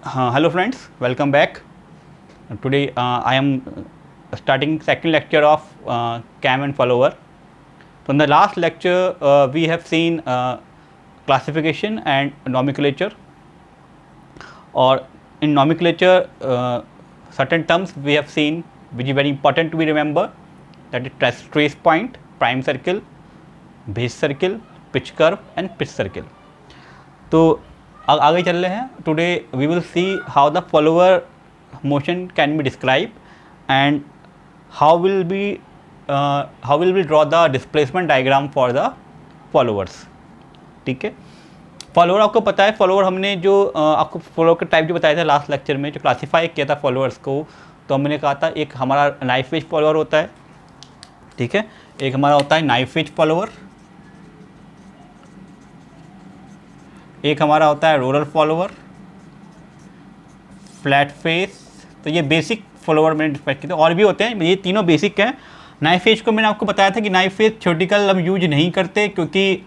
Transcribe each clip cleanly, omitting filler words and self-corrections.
Hello friends, welcome back. Today I am starting second lecture of CAM and follower. So in the last lecture we have seen classification and nomenclature, or in nomenclature certain terms we have seen which is very important to be remember, that is trace point, prime circle, base circle, pitch curve and pitch circle. तो आगे चल रहे हैं. Today we will see how the follower motion can be describe and how will be draw the displacement diagram for the followers. ठीक है, follower आपको पता है. फॉलोअर हमने जो आपको फॉलोअर का टाइप जो बताया था लास्ट लेक्चर में, जो क्लासीफाई किया था फॉलोअर्स को, तो हमने कहा था एक हमारा नाइफ एज फॉलोअर होता है. ठीक है, एक हमारा होता है नाइफ एज फॉलोअर, एक हमारा होता है रोलर फॉलोअर, फ्लैट फेस. तो ये बेसिक फॉलोअर मैंने डिस्क्राइब किए थे, और भी होते हैं, ये तीनों बेसिक हैं. नाइफ एज को मैंने आपको बताया था कि नाइफ एज थ्योरेटिकल हम यूज नहीं करते क्योंकि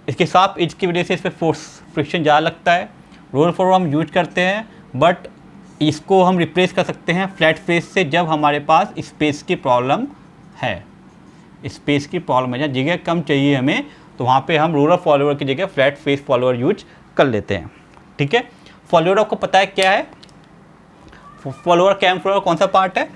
इसके साफ एज की वजह से इस पर फोर्स फ्रिक्शन ज़्यादा लगता है. रोलर फॉलोअर हम यूज करते हैं, बट इसको हम रिप्लेस कर सकते हैं फ्लैट फेस से जब हमारे पास स्पेस की प्रॉब्लम है. स्पेस की प्रॉब्लम है, जहाँ जगह कम चाहिए हमें, तो वहाँ पे हम रोलर फॉलोअर की जगह फ्लैट फेस फॉलोअर यूज कर लेते हैं. ठीक है, फॉलोअर आपको पता है क्या है. फॉलोअर कैम फॉलोअर कौन सा पार्ट है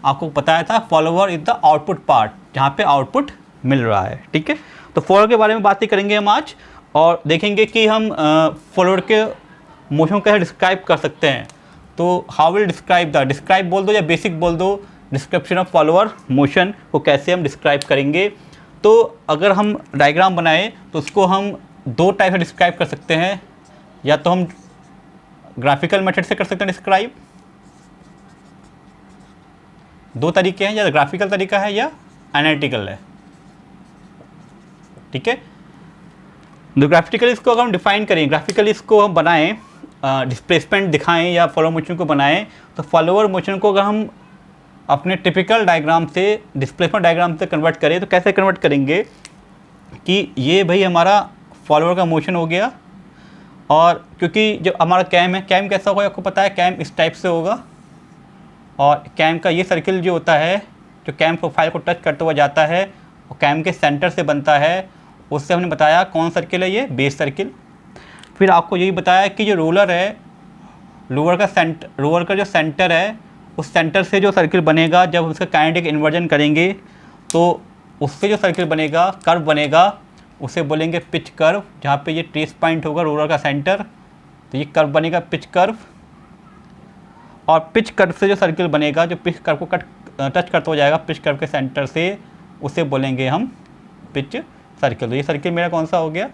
आपको बताया था. Follower is the output part, जहाँ पे आउटपुट मिल रहा है. ठीक है, तो फॉलोअर के बारे में बात ही करेंगे हम आज, और देखेंगे कि हम फॉलोअर के मोशन कैसे डिस्क्राइब कर सकते हैं. तो how will describe the, describe बोल दो या बेसिक बोल दो, डिस्क्रिप्शन ऑफ फॉलोअर मोशन को कैसे हम डिस्क्राइब करेंगे. तो अगर हम डायग्राम बनाएं तो उसको हम दो टाइप से डिस्क्राइब कर सकते हैं. या तो हम ग्राफिकल मेथड से कर सकते हैं डिस्क्राइब, दो तरीके हैं, या ग्राफिकल तरीका है या एनालिटिकल है. ठीक है, तो ग्राफिकली इसको अगर हम डिफाइन करें, ग्राफिकली इसको हम बनाएं, डिस्प्लेसमेंट दिखाएं या फॉलोअर मोशन को बनाएं, तो फॉलोअर मोशन को अगर हम अपने टिपिकल डायग्राम से डिस्प्लेसमेंट डायग्राम से कन्वर्ट करें तो कैसे कन्वर्ट करेंगे कि ये भाई हमारा फॉलोअर का मोशन हो गया. और क्योंकि जो हमारा कैम है, कैम कैसा होगा आपको पता है, कैम इस टाइप से होगा, और कैम का ये सर्किल जो होता है, जो कैम प्रोफाइल को टच करते हुआ जाता है और कैम के सेंटर से बनता है, उससे हमने बताया कौन सर्किल है, ये बेस सर्किल. फिर आपको यही बताया कि जो रोलर है, रोलर का जो सेंटर है, उस सेंटर से जो सर्किल बनेगा जब उसका काइनेटिक इन्वर्जन करेंगे तो उससे जो सर्किल बनेगा, कर्व बनेगा, उसे बोलेंगे पिच कर्व. जहाँ पे ये ट्रेस पॉइंट होगा रोलर का सेंटर, तो ये कर्व बनेगा पिच कर्व. और पिच कर्व से जो सर्किल बनेगा, जो पिच कर्व को टच करता हो जाएगा पिच कर्व के सेंटर से, उसे बोलेंगे हम पिच सर्किल. तो ये सर्किल मेरा कौन सा हो गया,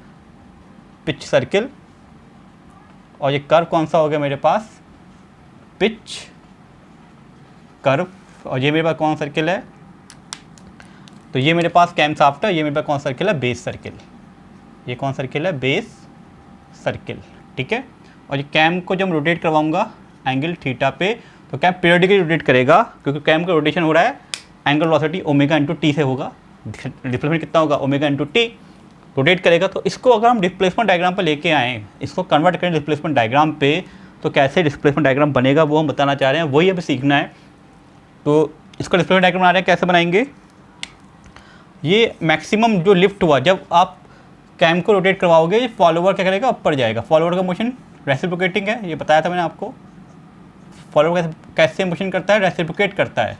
पिच सर्किल. और ये कर्व कौन सा हो गया मेरे पास, पिच कर्व. और ये मेरे पास कौन सर्किल है, तो ये मेरे पास कैम शाफ्ट है. ये मेरे पास कौन सर्किल है, बेस सर्किल. ये कौन सर्किल है, बेस सर्किल. ठीक है, और ये कैम को जब रोटेट करवाऊंगा एंगल थीटा पे, तो कैम पीरियडिकली रोटेट करेगा क्योंकि कैम का रोटेशन हो रहा है angle velocity omega into T से होगा. डिस्प्लेसमेंट कितना होगा, ओमेगा इंटू टी. रोटेट करेगा. तो इसको अगर हम डिस्प्लेसमेंट डायग्राम पर लेके आएँ, इसको कन्वर्ट करें डिस्प्लेसमेंट डायग्राम पे, तो कैसे डिस्प्लेसमेंट डायग्राम बनेगा वो हम बताना चाह रहे हैं, वही हमें सीखना है. तो इसको डिस्प्लेसमेंट डायग्राम बना रहे हैं, कैसे बनाएंगे. ये मैक्सिमम जो लिफ्ट हुआ, जब आप कैम को रोटेट करवाओगे, फॉलोअर क्या करेगा, ऊपर जाएगा. फॉलोअर का मोशन रेसिप्रोकेटिंग है, ये बताया था मैंने आपको. फॉलोअर कैसे मोशन करता है, रेसिप्रोकेट करता है.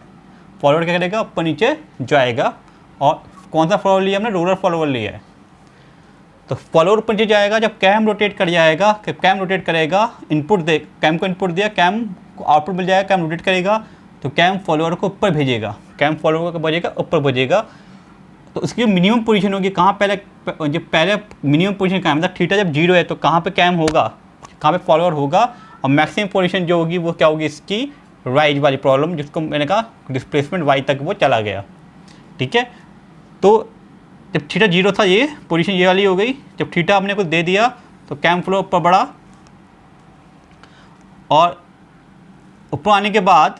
फॉलोअर क्या करेगा, ऊपर नीचे जाएगा. और कौन सा फॉलोअर लिया हमने, रोलर फॉलोअर लिया है. तो फॉलोअर ऊपर नीचे जाएगा जब कैम रोटेट कर जाएगा. कैम रोटेट करेगा, इनपुट दे, कैम को इनपुट दिया, कैम को आउटपुट मिल जाएगा, कैम रोटेट करेगा, तो कैम फॉलोअर को ऊपर भेजेगा. कैम फॉलोअर को बजेगा, ऊपर बजेगा. तो उसकी जो मिनिमम पोजीशन होगी, कहाँ पहले मिनिमम पोजीशन कहाँ, मतलब थीटा जब 0 है तो कहाँ पे कैम होगा, कहाँ पे फॉलोअर होगा. और मैक्सिमम पोजीशन जो होगी वो क्या होगी, इसकी राइज वाली प्रॉब्लम, जिसको मैंने कहा डिस्प्लेसमेंट वाई तक वो चला गया. ठीक है, तो जब थीटा 0 था, ये पोजीशन ये वाली हो गई. जब थीटा हमने कुछ दे दिया तो कैम फ्लो ऊपर बढ़ा, और ऊपर आने के बाद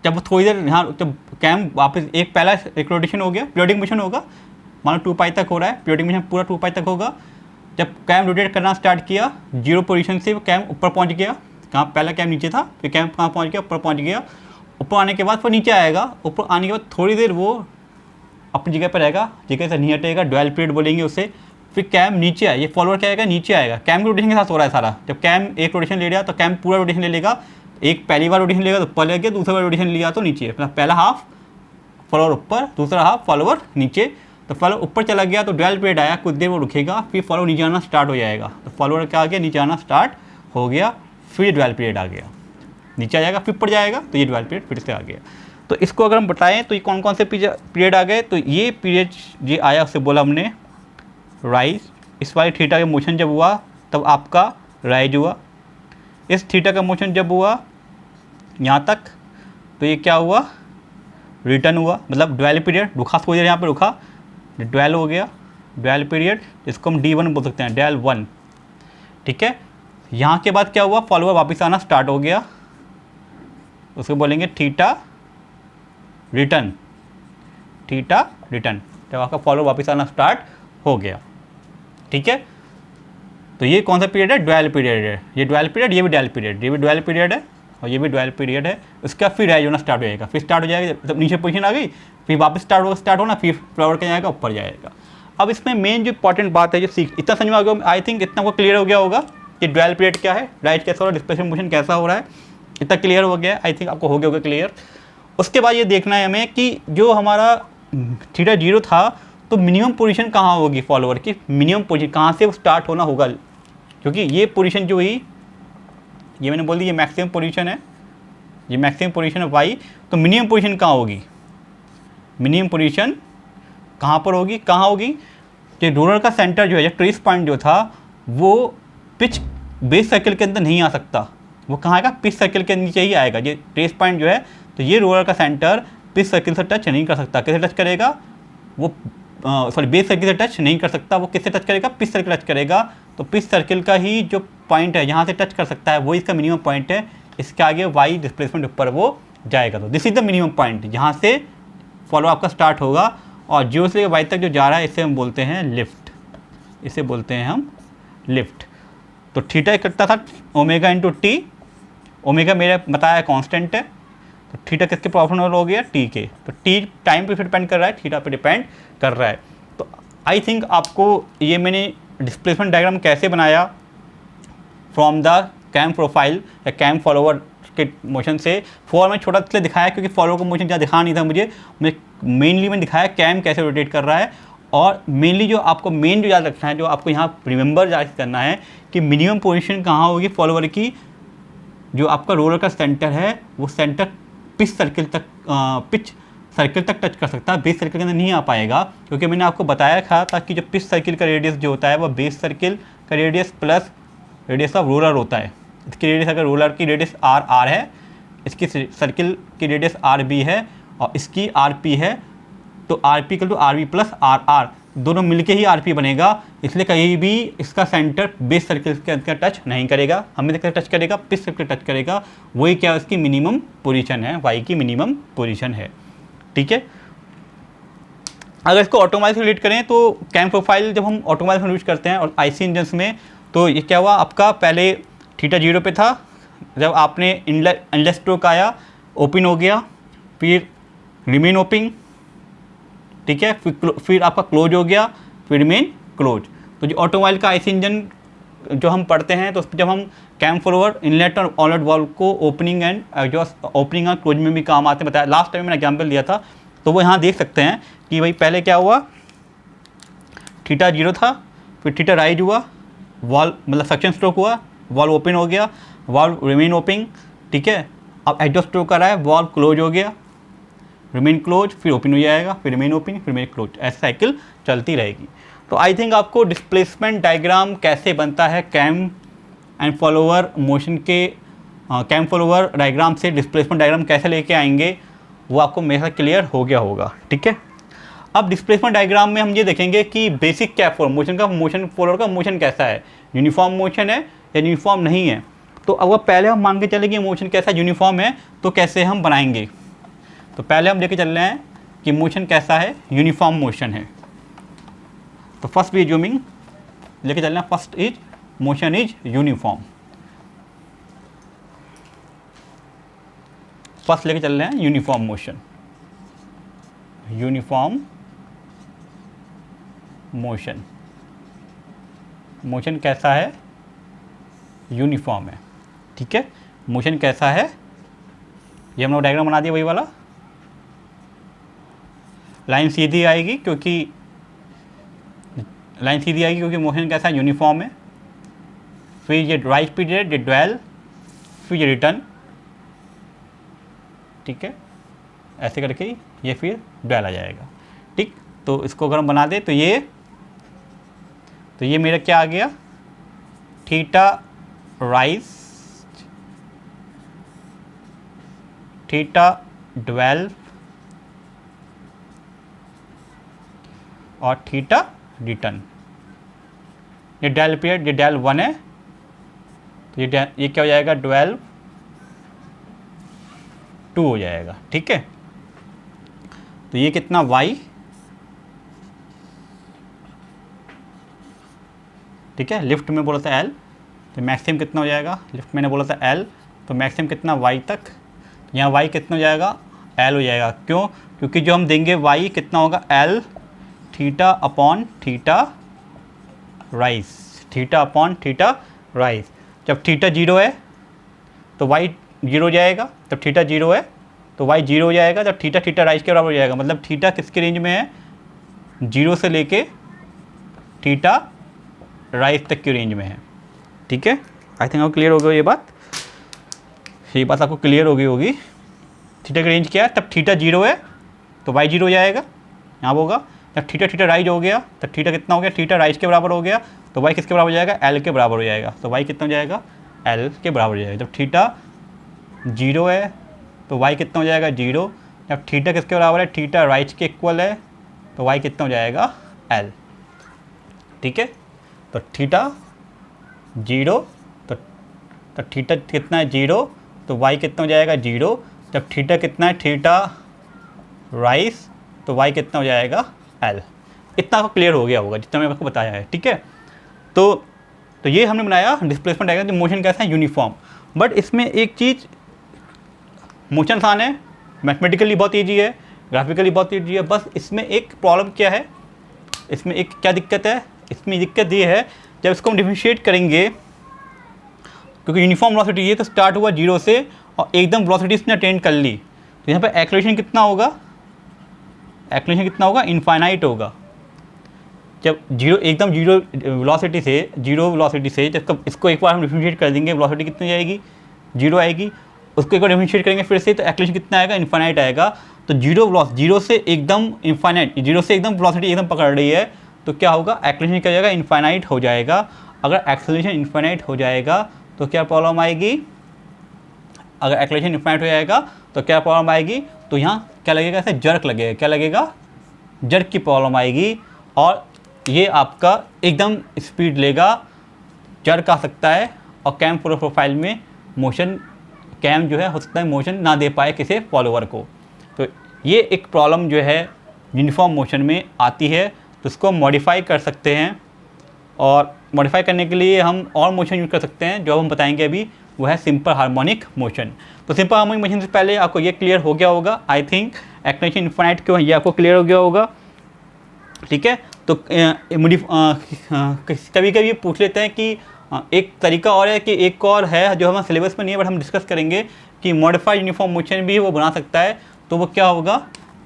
जब थोड़ी देर यहाँ, जब कैम वापस एक रोटेशन हो गया, पीरियडिक मोशन होगा, मानो 2 पाई तक हो रहा है, पीरियडिक मोशन पूरा 2 पाई तक होगा. जब कैम रोटेट करना स्टार्ट किया, 0 पोजीशन से कैम ऊपर पहुँच गया, कहाँ पहला कैम नीचे था, फिर कैम कहाँ पहुँच गया, ऊपर पहुँच गया, ऊपर आने के बाद फिर नीचे आएगा, ऊपर आने के बाद थोड़ी देर वो अपनी जगह पर रहेगा, जगह से नहीं हटेगा, ड्वेल पीरियड बोलेंगे उसे। फिर कैम नीचे आए, ये फॉलोअर क्या आएगा, नीचे आएगा, कैम के रोटेशन के साथ हो रहा है सारा। जब कैम एक रोटेशन ले लिया तो कैम पूरा रोटेशन ले लेगा, एक पहली बार रोटेशन लेगा तो ऊपर ले गया, दूसरा बार रोटेशन लिया तो नीचे, मतलब पहला हाफ फॉलोअर ऊपर, दूसरा हाफ फॉलोअर नीचे। तो फॉलोअर ऊपर चला गया तो ड्वेल पीरियड आया, कुछ देर वो रुकेगा, फिर फॉलोअर नीचे आना स्टार्ट हो जाएगा। तो फॉलोअर क्या आ गया, नीचे आना स्टार्ट हो गया, फिर ड्वेल पीरियड आ गया, नीचे आ जाएगा, फिर ऊपर जाएगा, तो ये ड्वेल पीरियड फिर से आ गया। तो इसको अगर हम बताएं तो ये कौन कौन से पीरियड आ गए, तो ये पीरियड जो आया उससे बोला हमने राइज। इस वाले थीटा का मोशन जब हुआ तब आपका राइज हुआ। इस थीटा का मोशन जब हुआ यहाँ तक तो ये क्या हुआ, रिटर्न हुआ, मतलब ड्वेल पीरियड रुका, थोड़ी देर यहाँ पे रुका, ड्वेल हो गया, ड्वेल पीरियड, इसको हम D1 बोल सकते हैं, ड्वेल 1, ठीक है। यहाँ के बाद क्या हुआ, फॉलोअर वापस आना स्टार्ट हो गया, उसको बोलेंगे थीटा रिटर्न, थीटा रिटर्न, जब आपका फॉलोअर वापस आना स्टार्ट हो गया, ठीक है। तो ये कौन सा पीरियड है, ड्वेल पीरियड है, ये ड्वेल पीरियड, ये भी ड्वेल पीरियड, ये भी ड्वेल पीरियड है और ये भी ड्वेल पीरियड है। उसका फिर राइज होना स्टार्ट हो जाएगा, फिर स्टार्ट हो जाएगा जब नीचे पोजीशन आ गई, फिर वापस स्टार्ट होना, फिर फ्लावर क्या जाएगा, ऊपर जाएगा। अब इसमें मेन जो इंपॉर्टेंट बात है जो सीख, इतना समझ में आ गया, आई थिंक इतना को क्लियर हो गया होगा कि ड्वेल पीरियड क्या है, राइज कैसा हो रहा है, डिस्प्लेसमेंट मोशन कैसा हो रहा है, इतना क्लियर हो गया, आई थिंक आपको हो गया होगा क्लियर। उसके बाद ये देखना है हमें कि जो हमारा थीटा 0 था तो मिनिमम पोजीशन कहाँ होगी, फॉलोअर की मिनिमम पोजीशन कहाँ से स्टार्ट होना होगा, क्योंकि ये पोजीशन जो हुई, ये मैंने बोल दी ये मैक्सिमम पोजीशन है, ये मैक्सिमम पोजीशन है वाई, तो मिनिमम पोजीशन कहाँ होगी, मिनिमम पोजीशन कहाँ पर होगी, कहाँ होगी, जो रोलर का सेंटर जो है, जो ट्रेस पॉइंट जो था वो पिच बेस सर्किल के अंदर नहीं आ सकता, वो कहाँ आएगा, पिच सर्किल के नीचे ही आएगा। ये ट्रेस पॉइंट जो है, तो ये रोलर का सेंटर पिच सर्किल से टच नहीं कर सकता, कैसे टच करेगा वो, सॉरी बेस सर्किल से टच नहीं कर सकता, वो किससे टच करेगा, पिच सर्किल टच करेगा। तो पिच सर्किल का ही जो पॉइंट है यहाँ से टच कर सकता है, वो इसका मिनिमम पॉइंट है, इसके आगे वाई डिस्प्लेसमेंट ऊपर वो जाएगा, तो this is the minimum point, यहाँ से फॉलो आपका स्टार्ट होगा और 0 से वाई तक जो जा रहा है इसे हम बोलते हैं लिफ्ट, इसे बोलते हैं हम लिफ्ट। तो थीटा कितना था, ओमेगा इंटू टी, ओमेगा मेरा बताया कांस्टेंट है, तो थीटा किसके प्रोपोर्शनल हो गया, टी के, तो टी टाइम पे डिपेंड कर रहा है, थीटा पे डिपेंड कर रहा है। तो आई थिंक आपको ये मैंने डिस्प्लेसमेंट डायग्राम कैसे बनाया फ्रॉम द कैम प्रोफाइल या कैम फॉलोअर के मोशन से, फॉर में छोटा इसलिए दिखाया क्योंकि फॉलोअर को मोशन ज़्यादा दिखा नहीं था मुझे मेनली मैंने दिखाया कैम कैसे रोटेट कर रहा है। और मेनली जो आपको मेन जो याद रखना है, जो आपको यहाँ रिमेंबर याद करना है कि मिनिमम पोजीशन कहाँ होगी फॉलोअर की, जो आपका रोलर का सेंटर है वो सेंटर पिच सर्किल तक टच कर सकता है, बेस सर्किल के अंदर नहीं आ पाएगा, क्योंकि मैंने आपको बताया था कि जो पिच सर्किल का रेडियस जो होता है वो बेस सर्किल का radius plus radius of roller होता है। इसकी रेडियस अगर रोलर की रेडियस आर है, इसकी सर्किल की रेडियस आर बी है और इसकी आर पी है, तो R P equal to R B plus R R, दोनों मिलके ही आर पी बनेगा, इसलिए कहीं भी इसका सेंटर बेस सर्किल के अंदर टच नहीं करेगा, हमें टच करेगा पिच सर्किल टच करेगा, वही क्या इसकी मिनिमम पोजीशन है, वाई की मिनिमम पोजीशन है, ठीक है। अगर इसको ऑटोमोबाइल से रिलेट करें तो कैम प्रोफाइल जब हम ऑटोमोबाइल में यूज करते हैं और आईसी इंजन्स में, तो ये क्या हुआ, आपका पहले थीटा 0 पे था, जब आपने इनलेट स्ट्रोक आया ओपन हो गया, फिर रिमेन ओपन, ठीक है, फिर आपका क्लोज हो गया, फिर रिमेन क्लोज। तो जो ऑटोमोबाइल का आईसी इंजन जो हम पढ़ते हैं तो उस पर जब हम कैम फॉलोअर इनलेट और आउटलेट वाल्व को ओपनिंग एंड जो ओपनिंग और क्लोज में भी काम आते हैं, बताया लास्ट टाइम मैंने एग्जाम्पल दिया था, तो वो यहाँ देख सकते हैं कि भाई पहले क्या हुआ, थीटा 0 था, फिर थीटा राइज हुआ, वाल्व मतलब सक्शन स्ट्रोक हुआ, वाल्व ओपन हो गया, वाल्व रिमेन ओपन, ठीक है। अब एग्जॉस्ट स्ट्रोक कर रहा है, वाल्व क्लोज हो गया, रिमेन क्लोज, फिर ओपन हो जाएगा, फिर रिमेन ओपन, फिर रिमेन क्लोज, ऐसी साइकिल चलती रहेगी। तो आई थिंक आपको डिस्प्लेसमेंट डायग्राम कैसे बनता है कैम एंड फॉलोअर मोशन के, कैम फॉलोअर डायग्राम से डिस्प्लेसमेंट डायग्राम कैसे लेके आएंगे वो आपको मेरे साथ क्लियर हो गया होगा, ठीक है। अब डिस्प्लेसमेंट डायग्राम में हम ये देखेंगे कि बेसिक क्या फॉर्म मोशन का, मोशन फॉलोअर का मोशन कैसा है, यूनिफॉर्म मोशन है या यूनिफॉर्म नहीं है। तो अगर पहले हम मान के चले कि मोशन कैसा यूनिफॉर्म है तो कैसे हम बनाएंगे, तो पहले हम लेके चल रहे हैं कि मोशन कैसा है, यूनिफॉर्म मोशन है। तो फर्स्ट भी जूमिंग लेके चलना, first is motion is uniform. First लेके चल रहे हैं uniform motion. Uniform motion, motion कैसा है? यूनिफॉर्म है। ठीक है, मोशन कैसा है? ये हम लोग डायग्राम बना दिया वही वाला। लाइन सीधी आएगी क्योंकि मोशन कैसा है? यूनिफॉर्म है। फिर ये राइट पीरियड, ये ड्वेल, फिर ये रिटर्न। ठीक है, ऐसे करके ये फिर ड्वेल आ जाएगा। ठीक, तो इसको अगर हम बना दें तो ये मेरा क्या आ गया? थीटा राइज, थीटा ड्वेल और थीटा रिटर्न। ये डेल पीरियड, ये डेल 1 है, तो ये क्या हो जाएगा? 12 2 हो जाएगा। ठीक है, तो ये कितना y, ठीक है, लिफ्ट में बोला था L, तो मैक्सिमम कितना हो जाएगा? लिफ्ट मैंने बोला था L, तो मैक्सिमम कितना y तक, तो यहाँ y कितना हो जाएगा? L हो जाएगा। क्यों? क्योंकि जो हम देंगे y कितना होगा? L theta upon theta rise, theta upon theta rise. जब थीटा 0 है तो y 0 हो जाएगा, जब थीटा 0 है तो y 0 हो जाएगा, जब थीटा थीटा राइज के बराबर हो जाएगा। मतलब थीटा किसके रेंज में है? 0 से लेके थीटा राइज तक की रेंज में है। ठीक है, आई थिंक आपको क्लियर हो गया ये बात आपको क्लियर हो गई होगी। थीटा की रेंज क्या है? तब थीटा 0 है तो y 0 हो जाएगा, यहाँ होगा। जब थीटा थीटा राइज हो गया तब थीटा कितना हो गया? थीटा राइज के बराबर हो गया, तो y किसके बराबर हो जाएगा? L के बराबर हो जाएगा। तो y कितना हो जाएगा? L के बराबर हो जाएगा। जब थीटा 0 है तो y कितना हो जाएगा? 0। जब थीटा किसके बराबर है? थीटा राइज के इक्वल है, तो y कितना हो जाएगा? L। ठीक है, तो थीटा 0, तो थीटा कितना है? 0, तो y कितना हो जाएगा? 0। जब थीटा कितना है? थीटा राइज, तो y कितना हो जाएगा? L। इतना आपको क्लियर हो गया होगा जितना मैंने आपको बताया है। ठीक है, तो ये हमने बनाया डिस्प्लेसमेंट डायग्राम। मोशन कैसा है? यूनिफॉर्म। बट इसमें एक चीज़, मोशन आसान है, मैथमेटिकली बहुत ईजी है, ग्राफिकली बहुत ईजी है। बस इसमें एक प्रॉब्लम क्या है, इसमें एक क्या दिक्कत है? इसमें दिक्कत ये है, जब इसको हम डिफरेंशिएट करेंगे, क्योंकि यूनिफॉर्म वेलोसिटी ये तो स्टार्ट हुआ 0 से और एकदम वेलोसिटी इसने अटेंड कर ली, तो यहाँ पर एक्सेलरेशन कितना होगा? एक्सेलरेशन कितना होगा? इनफाइनाइट होगा। जब एकदम जीरो वेलोसिटी से जब इसको एक बार हम डिफरेंशिएट कर देंगे, वेलोसिटी कितनी जाएगी? 0 आएगी। उसको एक बार डिफरेंशिएट करेंगे फिर से, तो एक्सेलरेशन कितना आएगा? इनफाइनाइट आएगा। तो जीरो से एकदम इनफाइनाइट, 0 से एकदम वेलोसिटी एकदम पकड़ रही है, तो क्या होगा? एक्सेलरेशन क्या हो जाएगा? इनफाइनाइट हो जाएगा। अगर एक्सेलरेशन इनफाइनाइट हो जाएगा तो क्या प्रॉब्लम आएगी? अगर एक्सेलरेशन इनफाइनाइट हो जाएगा तो क्या प्रॉब्लम आएगी? तो यहाँ क्या लगेगा? ऐसे जर्क लगेगा। क्या लगेगा? जर्क की प्रॉब्लम आएगी, और ये आपका एकदम स्पीड लेगा, जर्क आ सकता है, और कैम प्रोफाइल में मोशन, कैम जो है हो सकता है मोशन ना दे पाए किसी फॉलोअर को। तो ये एक प्रॉब्लम जो है यूनिफॉर्म मोशन में आती है, तो इसको मॉडिफाई कर सकते हैं। और मॉडिफाई करने के लिए हम और मोशन यूज़ कर सकते हैं, जो हम बताएंगे अभी, वो है सिंपल हार्मोनिक मोशन। तो सिंपल हार्मोनिक मोशन से पहले आपको ये क्लियर हो गया होगा, आई थिंक एक्सेलरेशन इनफाइनाइट क्यों है ये आपको क्लियर हो गया होगा। ठीक है, तो कभी कभी पूछ लेते हैं कि एक तरीका और है, कि एक और है जो हमारे सिलेबस में नहीं है, बट हम डिस्कस करेंगे कि मॉडिफाइड यूनिफॉर्म मोशन भी वो बना सकता है। तो वो क्या होगा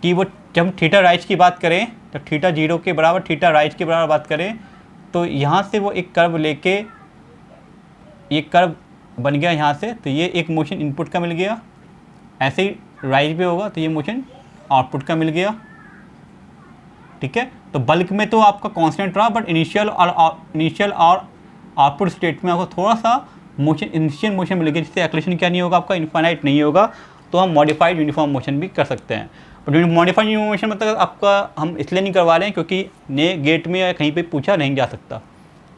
कि वो जब हम थीटा राइज की बात करें, तो थीटा 0 के बराबर थीटा राइज के बराबर बात करें, तो यहाँ से वो एक कर्व लेके, ये कर्व बन गया यहाँ से, तो ये एक मोशन इनपुट का मिल गया। ऐसे ही राइज भी होगा तो ये मोशन आउटपुट का मिल गया। ठीक है, तो बल्क में तो आपका कांस्टेंट रहा, बट इनिशियल और आउटपुट स्टेट में आपको थोड़ा सा मोशन, इनिशियल मोशन मिलेगी, जिससे एक्सेलरेशन क्या नहीं होगा? आपका इनफाइनाइट नहीं होगा। तो हम मॉडिफाइड यूनिफॉर्म मोशन भी कर सकते हैं। बट मॉडिफाइड यूनिफॉर्म मोशन मतलब आपका हम इसलिए नहीं करवा रहे हैं क्योंकि ने गेट में या कहीं पे पूछा नहीं जा सकता,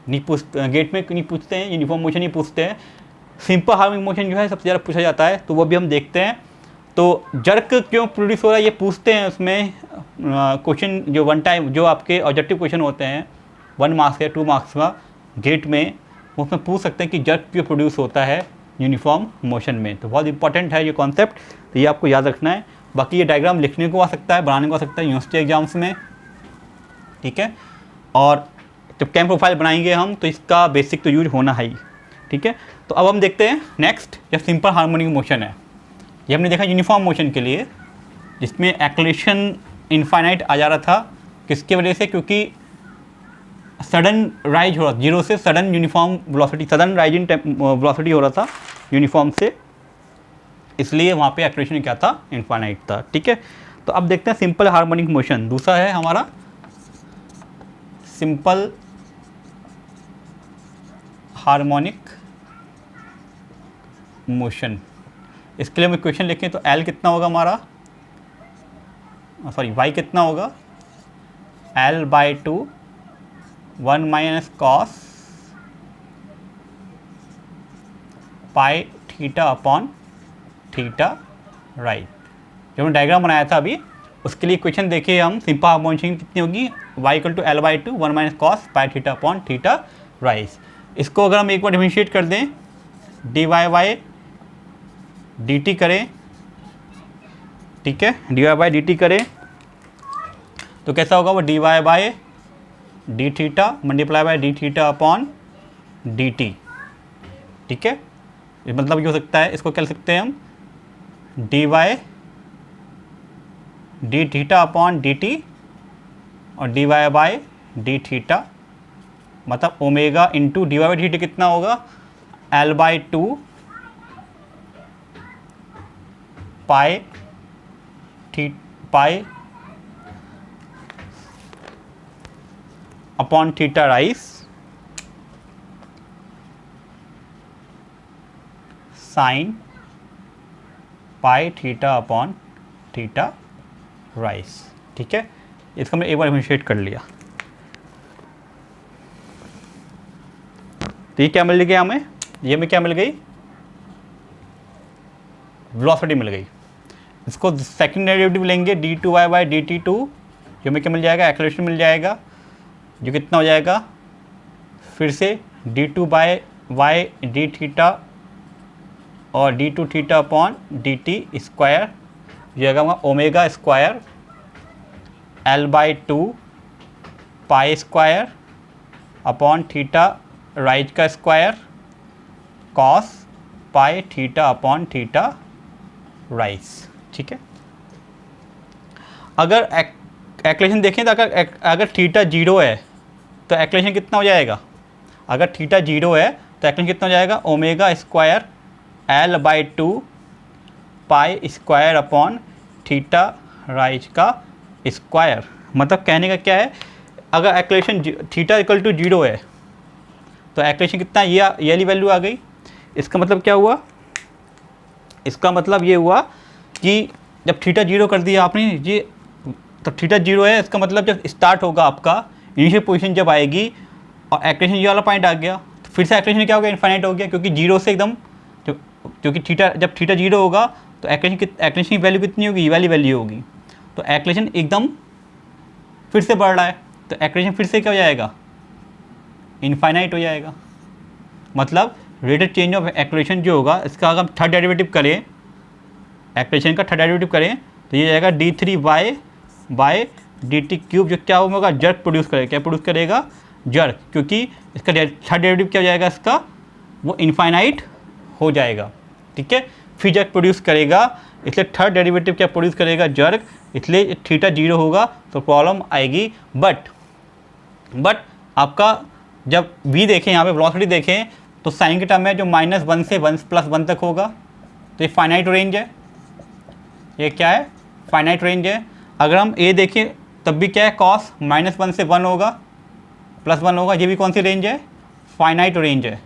गेट में नहीं पूछते हैं, यूनिफॉर्म मोशन ही पूछते हैं। सिंपल हार्मोनिक मोशन जो है सबसे ज़्यादा पूछा जाता है, तो वो भी हम देखते हैं। तो जर्क क्यों प्रोड्यूस हो रहा है ये पूछते हैं उसमें क्वेश्चन, जो वन टाइम जो आपके ऑब्जेक्टिव क्वेश्चन होते हैं 1 मार्क्स या 2 मार्क्स का गेट में, उसमें पूछ सकते हैं कि जर्क क्यों प्रोड्यूस होता है, यूनिफॉर्म मोशन में। तो बहुत इंपॉर्टेंट है ये कॉन्सेप्ट, तो ये आपको याद रखना है। बाकी ये डायग्राम लिखने को आ सकता है, बनाने को आ सकता है यूनिवर्सिटी एग्जाम्स में, ठीक है। और जब कैम प्रोफाइल बनाएंगे हम तो इसका बेसिक तो यूज होना है ही, ठीक है। तो अब हम देखते हैं नेक्स्ट, जब सिंपल हार्मोनिक मोशन है, ये हमने देखा यूनिफॉर्म मोशन के लिए, जिसमें एक्सेलरेशन इनफाइनाइट आ जा रहा था। किसकी वजह से? क्योंकि सडन राइज हो रहा था, जीरो से sudden uniform velocity, sudden rising velocity हो रहा था यूनिफॉर्म से, इसलिए वहाँ पे एक्सेलरेशन क्या था? इनफाइनाइट था, ठीक है। तो अब देखते हैं सिंपल हार्मोनिक मोशन। दूसरा है हमारा सिंपल हार्मोनिक मोशन। इसके लिए हम इक्वेशन लिखें तो L कितना होगा हमारा, सॉरी y कितना होगा, L/2 1 minus cos pi theta upon theta, right. जो हमने डायग्राम बनाया था अभी, उसके लिए इक्वेशन देखिए हम, सिंपल हार्मोनिक कितनी होगी, y = L/2 1 minus cos pi theta upon theta, right. इसको अगर हम एक बार डिफरेंशिएट कर दें, dy dt करें, ठीक है, dy dt करें तो कैसा होगा वो, dy d theta multiply by d theta upon dt, ठीक है। ये मतलब ये हो सकता है, इसको क्या लिख सकते हैं हम, dy d theta upon dt और dy बाय d थीटा, मतलब omega into dy by dt कितना होगा, L/2 pi upon theta rice sine pi theta upon theta rice, ठीक है। इसको हमने एक बार डिफरेंशिएट कर लिया, तो ये क्या मिल गया हमें, ये हमें क्या मिल गई, वेलोसिटी मिल गई। इसको सेकंड डेरिवेटिव लेंगे d2y बाई dt2, जो हमें क्या मिल जाएगा, एक्सेलरेशन मिल जाएगा, जो कितना हो जाएगा, फिर से d2 by y d theta और d2 theta upon dt square, जो आएगा omega square L/2 pi square upon theta raise का square cos pi theta upon theta raise, ठीक है। अगर एक्सेलरेशन देखें तो अगर थीटा 0 है तो एक्सेलरेशन कितना हो जाएगा, अगर थीटा 0 है तो एक्सेलरेशन कितना हो जाएगा, omega square L/2 pi square upon theta raise का स्क्वायर। मतलब कहने का क्या है, अगर एक्सेलरेशन थीटा इक्वल टू 0 है तो एक्सेलरेशन कितना, ये वाली वैल्यू आ गई। इसका मतलब क्या हुआ, इसका मतलब ये हुआ कि जब थीटा 0 कर दिया आपने, ये तो थीटा 0 है, इसका मतलब जब स्टार्ट होगा आपका इनिशियल पोजीशन जब आएगी और एक्सेलरेशन ये वाला पॉइंट आ गया, तो फिर से एक्सेलरेशन क्या हो गया, इनफाइनाइट हो गया, क्योंकि 0 से एकदम, क्योंकि जब थीटा 0 होगा तो एक्सेलरेशन की वैल्यू कितनी होगी, ये वाली वैल्यू होगी, तो एक्सेलरेशन एकदम फिर से बढ़ रहा है, तो एक्सेलरेशन फिर से क्या हो जाएगा, इनफाइनाइट हो जाएगा। मतलब rate of change of acceleration जो होगा, इसका अगर हम थर्ड डेरिवेटिव करें, एक्सेलरेशन का थर्ड डेरिवेटिव करें तो ये जाएगा d3y बाय dt क्यूब, जो क्या होगा, जर्क प्रोड्यूस करेगा, क्या प्रोड्यूस करेगा, जर्क, क्योंकि इसका थर्ड डेरिवेटिव क्या हो जाएगा, इसका वो इनफाइनाइट हो जाएगा, ठीक है। फिर जर्क प्रोड्यूस करेगा, इसलिए थर्ड डेरिवेटिव क्या प्रोड्यूस करेगा, जर्क, इसलिए थीटा 0 होगा तो प्रॉब्लम आएगी। बट आपका जब v देखें, यहाँ पे वेलोसिटी देखें तो साइन के टर्म में जो -1 से 1+1 तक होगा, तो ये फाइनाइट रेंज है, ये क्या है, फाइनाइट रेंज है। अगर हम a देखें तब भी क्या है, कॉस -1 से 1 होगा +1 होगा, ये भी कौन सी रेंज है, फाइनाइट रेंज है।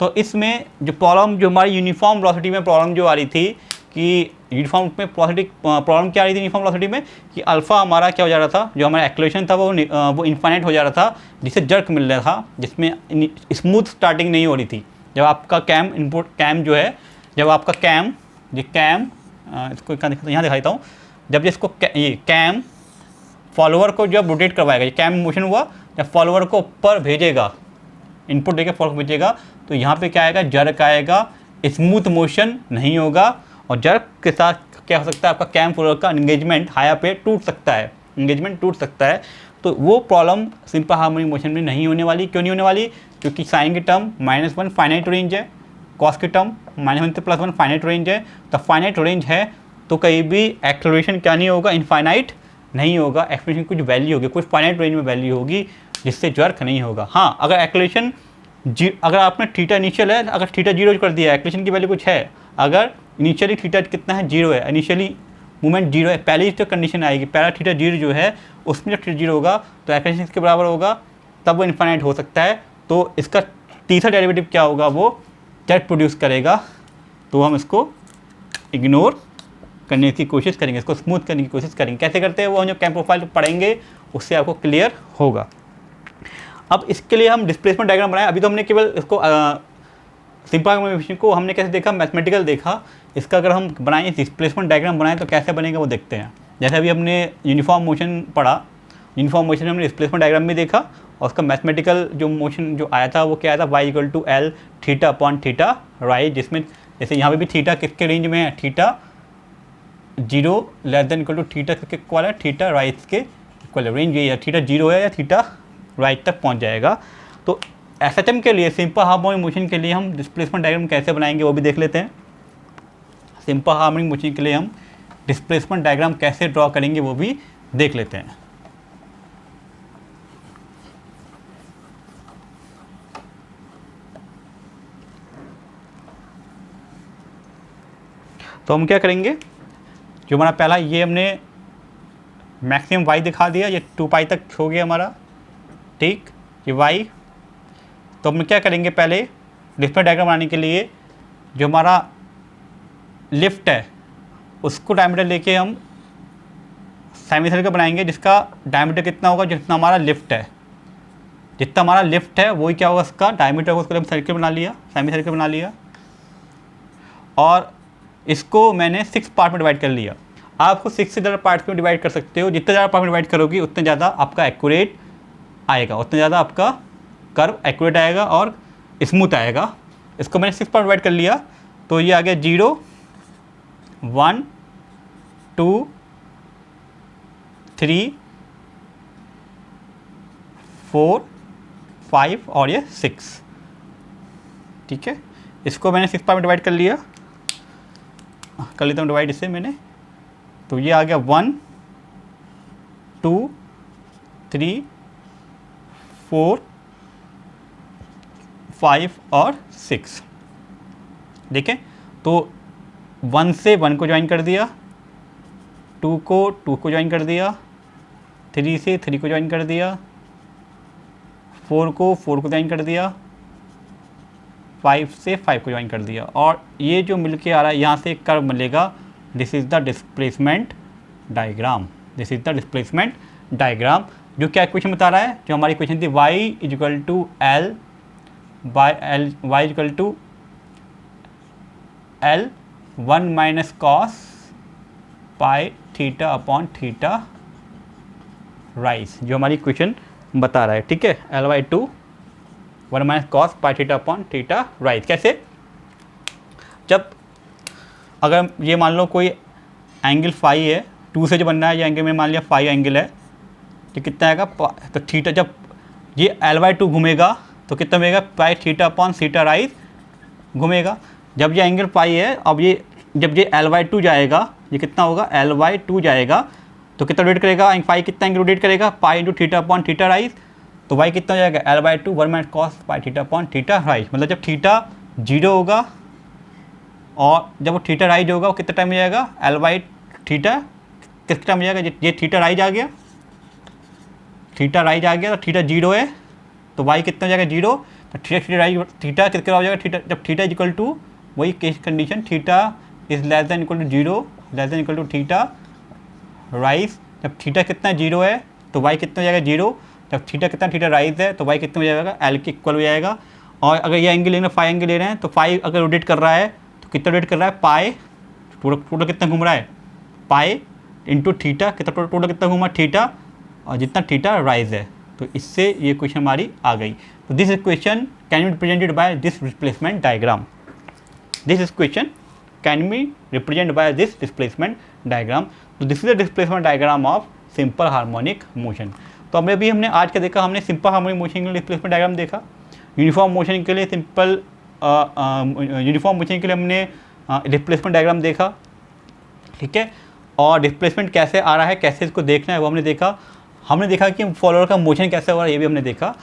तो इसमें जो प्रॉब्लम, जो हमारी यूनिफॉर्म वेलोसिटी में प्रॉब्लम जो आ रही थी, कि यूनिफॉर्म में प्रॉब्लम क्या आ रही थी यूनिफॉर्म वेलोसिटी में, कि अल्फ़ा हमारा क्या हो जा रहा था, जो हमारा एक्सेलरेशन था वो इनफाइनाइट हो जा रहा था, जिससे जर्क मिल रहा था, जिसमें स्मूथ स्टार्टिंग नहीं हो रही थी। जब आपका कैम इनपुट कैम जो है, जब आपका कैम इसको यहाँ दिखाता हूँ, जब इसको ये कैम फॉलोअर को जब रोटेट करवाएगा, ये कैम मोशन हुआ, जब फॉलोअर को ऊपर भेजेगा, इनपुट देके फॉलोअर भेजेगा, तो यहाँ पे क्या आएगा, जर्क आएगा, स्मूथ मोशन नहीं होगा, और जर्क के साथ क्या हो सकता है, आपका कैम फ्लोर का एंगेजमेंट हाया पे टूट सकता है, एंगेजमेंट टूट सकता है। तो वो प्रॉब्लम सिंपल हार्मोनिक मोशन में नहीं होने वाली। क्यों नहीं होने वाली? क्योंकि साइन की टर्म -1 फाइनाइट रेंज है, कॉस की टर्म -1 से +1 फाइनाइट रेंज है। तो फाइनाइट रेंज है तो कहीं भी एक्सेलरेशन क्या नहीं होगा, इनफाइनाइट नहीं होगा, एक्सेलरेशन कुछ वैल्यू होगी, कुछ फाइनाइट रेंज में वैल्यू होगी, जिससे जर्क नहीं होगा। हाँ, अगर एक्सेलरेशन अगर आपने थीटा इनिशियल है, अगर थीटा 0 कर दिया, एक्सेलरेशन की वैल्यू कुछ है, अगर इनिशियली थीटा कितना है, 0 है, इनिशियली मूवमेंट 0 है, पहली जो कंडीशन आएगी, पहला थीटा 0 जो है, उसमें जब थीटा 0 होगा तो एक्सेलरेशन इसके बराबर होगा, तब वो इनफाइनाइट हो सकता है। तो इसका तीसरा डेरिवेटिव क्या होगा, वो जेट प्रोड्यूस करेगा। तो हम इसको इग्नोर करने की कोशिश करेंगे, इसको स्मूथ करने की कोशिश करेंगे। कैसे करते हैं वो हम जो कैम प्रोफाइल पढ़ेंगे उससे आपको क्लियर होगा। अब इसके लिए हम डिस्प्लेसमेंट डायग्राम बनाए। अभी तो हमने केवल इसको सिंपल हार्मोनिक को हमने कैसे देखा, मैथमेटिकल देखा। इसका अगर हम बनाएं, डिस्प्लेसमेंट डायग्राम बनाएं तो कैसे बनेगा वो देखते हैं। जैसे अभी हमने यूनिफॉर्म मोशन पढ़ा, यूनिफॉर्म मोशन में हमने डिस्प्लेसमेंट डायग्राम भी देखा, और उसका मैथमेटिकल जो मोशन जो आया था वो क्या आया था, y = L theta upon theta right, जिसमें जैसे यहाँ पे भी थीटा किसके रेंज में है, थीटा 0 < थीटा किसके इक्वल है, थीटा राइट के इक्वल है। रेंज यही है, थीटा 0 है या थीटा राइट तक पहुँच जाएगा। तो एसएचएम के लिए, सिंपल हार्मोनिक मोशन के लिए हम डिस्प्लेसमेंट डायग्राम कैसे बनाएंगे वो भी देख लेते हैं। सिंपल हार्मोनिक मोशन के लिए हम डिस्प्लेसमेंट डायग्राम कैसे ड्रॉ करेंगे वो भी देख लेते हैं। तो हम क्या करेंगे, जो हमारा पहला ये हमने मैक्सिमम y दिखा दिया, ये 2π तक हो गया हमारा, ठीक, ये y। तो हम क्या करेंगे, पहले डिस्प्लेसमेंट डायग्राम बनाने के लिए जो हमारा लिफ्ट है उसको डायमीटर लेके हम सेमी सर्कल बनाएंगे, जिसका डायमीटर कितना होगा, जितना हमारा लिफ्ट है, जितना हमारा लिफ्ट है वही क्या होगा उसका डायमीटर होगा। उसको हम सर्कल बना लिया, सेमी सर्कल बना लिया, और इसको मैंने 6 पार्ट में डिवाइड कर लिया। आपको 6 से ज़्यादा पार्ट्स में डिवाइड कर सकते हो, जितना ज़्यादा पार्ट में डिवाइड करोगे उतना ज़्यादा आपका एक्यूरेट आएगा, उतना ज़्यादा आपका कर्व एक्यूरेट आएगा और स्मूथ आएगा। इसको मैंने 6 पार्ट डिवाइड कर लिया, तो ये आ गया 0 1 2 3 4 5 और ये 6, ठीक है। इसको मैंने 6 पार्ट में डिवाइड कर लिया, कर लेता हूँ डिवाइड इससे मैंने। तो ये आ गया 1 2 3 4 5 और 6, देखें। तो 1 से 1 को ज्वाइन कर दिया, 2 को ज्वाइन कर दिया, 3 से 3 को ज्वाइन कर दिया, 4 को ज्वाइन कर दिया, 5 से 5 को ज्वाइन कर दिया, और ये जो मिलके आ रहा है यहाँ से एक कर्व मिलेगा। This is the displacement diagram, this is the displacement diagram. जो क्या इक्वेशन बता रहा है, जो हमारी इक्वेशन थी y = L by L, y = L 1 - cos pi theta upon theta rise, जो हमारी इक्वेशन बता रहा है, ठीक है। L/2 1 - cos pi theta upon theta rise. कैसे, जब अगर ये मान लो कोई एंगल फाई है, 2 से जो बनना है, ये एंगल में मान लिया फाई एंगल है, तो कितना आएगा, तो थीटा, जब ये L/2 घूमेगा तो कितना मिलेगा, पाई थीटा अपॉन थीटा राइज घूमेगा। जब ये एंगल पाई है, अब ये जब ये L/2 जाएगा, ये कितना होगा, L/2 जाएगा, तो कितना रोटेट करेगा, फाई कितना एंगल रोटेट करेगा, पाई × थीटा अपॉन थीटा राइज। तो y कितना हो जाएगा, L/2 1 - cos pi theta upon theta rise. मतलब जब थीटा 0 होगा और जब वो थीटा राइज होगा वो कितना टाइम में जाएगा, L/थीटा किस टाइम में जाएगा, ये थीटा राइज आ गया, थीटा राइज आ गया, तो थीटा 0 है, तो y कितना हो जाएगा 0, तो थीटा राइज, थीटा कितना हो जाएगा, थीटा जब थीटा = वही case condition, theta is <= 0 <= theta rise. जब थीटा कितना 0 है तो y कितना हो जाएगा 0, जब थीटा कितना थीटा राइज है तो y कितना हो जाएगा, L के इक्वल हो जाएगा। और अगर ये एंगल लेना, फाई एंगल ले रहे हैं, तो फाई अगर रोटेट कर रहा है तो कितना रोटेट कर रहा है, पाई, टोटल कितना घूम रहा है, पाई इंटू थीटा, कितना टोटल कितना घूमा, थीटा, और जितना थीटा राइज है। तो इससे ये क्वेश्चन हमारी आ गई। तो this equation can be represented by this displacement diagram. This equation can be represent by this displacement diagram. तो this is the displacement diagram of simple harmonic हमने अभी हमने आज क्या देखा, हमने सिंपल हार्मोनिक मोशन के लिए डिस्प्लेसमेंट डायग्राम देखा, यूनिफॉर्म मोशन के लिए यूनिफॉर्म मोशन के लिए हमने डिस्प्लेसमेंट डायग्राम देखा, ठीक है। और डिस्प्लेसमेंट कैसे आ रहा है, कैसे इसको देखना है वो हमने देखा। हमने देखा कि फॉलोअर का मोशन कैसे हो रहा है, ये भी हमने देखा।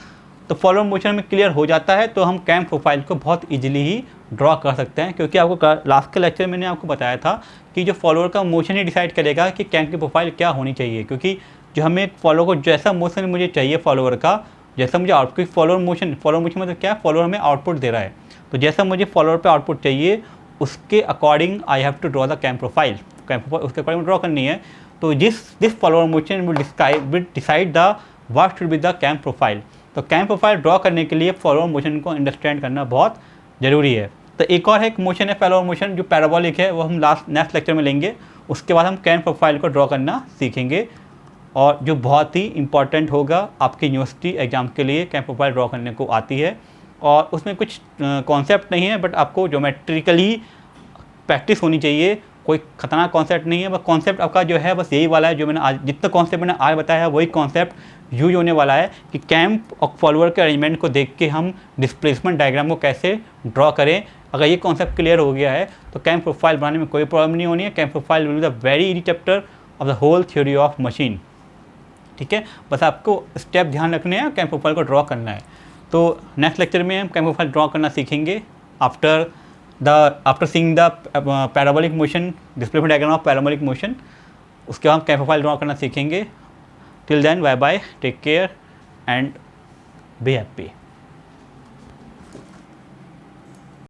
तो फॉलोअर मोशन में क्लियर हो जाता है तो हम कैम प्रोफाइल को बहुत इजीली ही ड्रॉ कर सकते हैं, क्योंकि आपको लास्ट के लेक्चर में मैंने आपको बताया था कि जो फॉलोअर का मोशन ही डिसाइड करेगा कि कैम की प्रोफाइल क्या होनी चाहिए। क्योंकि जो हमें फॉलोअर को जैसा मोशन मुझे चाहिए फॉलोअर का, जैसा मुझे आउटपुट फॉलोअर मोशन मतलब क्या है, फॉलोअर हमें आउटपुट दे रहा है, तो जैसा मुझे फॉलोअर पे आउटपुट चाहिए उसके according I have to draw the cam profile उसके अकॉर्डिंग ड्रॉ करनी है। तो this follower motion will decide the what should be the cam profile. तो कैम प्रोफाइल ड्रॉ करने के लिए फॉलोअर मोशन को अंडरस्टैंड करना बहुत ज़रूरी है। तो एक और एक मोशन है फॉलोअर मोशन जो पैराबोलिक है, वो हम नेक्स्ट लेक्चर में लेंगे। उसके बाद हम कैम प्रोफाइल को ड्रॉ करना सीखेंगे, और जो बहुत ही इंपॉर्टेंट होगा आपकी यूनिवर्सिटी एग्जाम के लिए कैम प्रोफाइल ड्रॉ करने को आती है। और उसमें कुछ कॉन्सेप्ट नहीं है, बट आपको ज्योमेट्रिकली प्रैक्टिस होनी चाहिए, कोई खतरनाक कॉन्सेप्ट नहीं है। बस कॉन्सेप्ट आपका जो है बस यही वाला है, जो मैंने आज जितना कॉन्सेप्ट मैंने आज बताया है वही कॉन्सेप्ट यूज होने वाला है कि कैंप और फॉलोअर के अरेंजमेंट को देख के हम डिस्प्लेसमेंट डायग्राम को कैसे ड्रॉ करें। अगर ये कॉन्सेप्ट क्लियर हो गया है तो कैंप प्रोफाइल बनाने में कोई प्रॉब्लम नहीं होनी है। Camp profile will be the very easy chapter of the whole theory of machine, ठीक है। बस आपको स्टेप ध्यान रखने हैं, कैंप प्रोफाइल को ड्रॉ करना है। तो नेक्स्ट लेक्चर में हम कैंप प्रोफाइल ड्रॉ करना सीखेंगे after seeing the parabolic motion, displacement diagram of parabolic motion. उसके बाद हम कैंप प्रोफाइल ड्रॉ करना सीखेंगे। Till then bye bye, take care and be happy.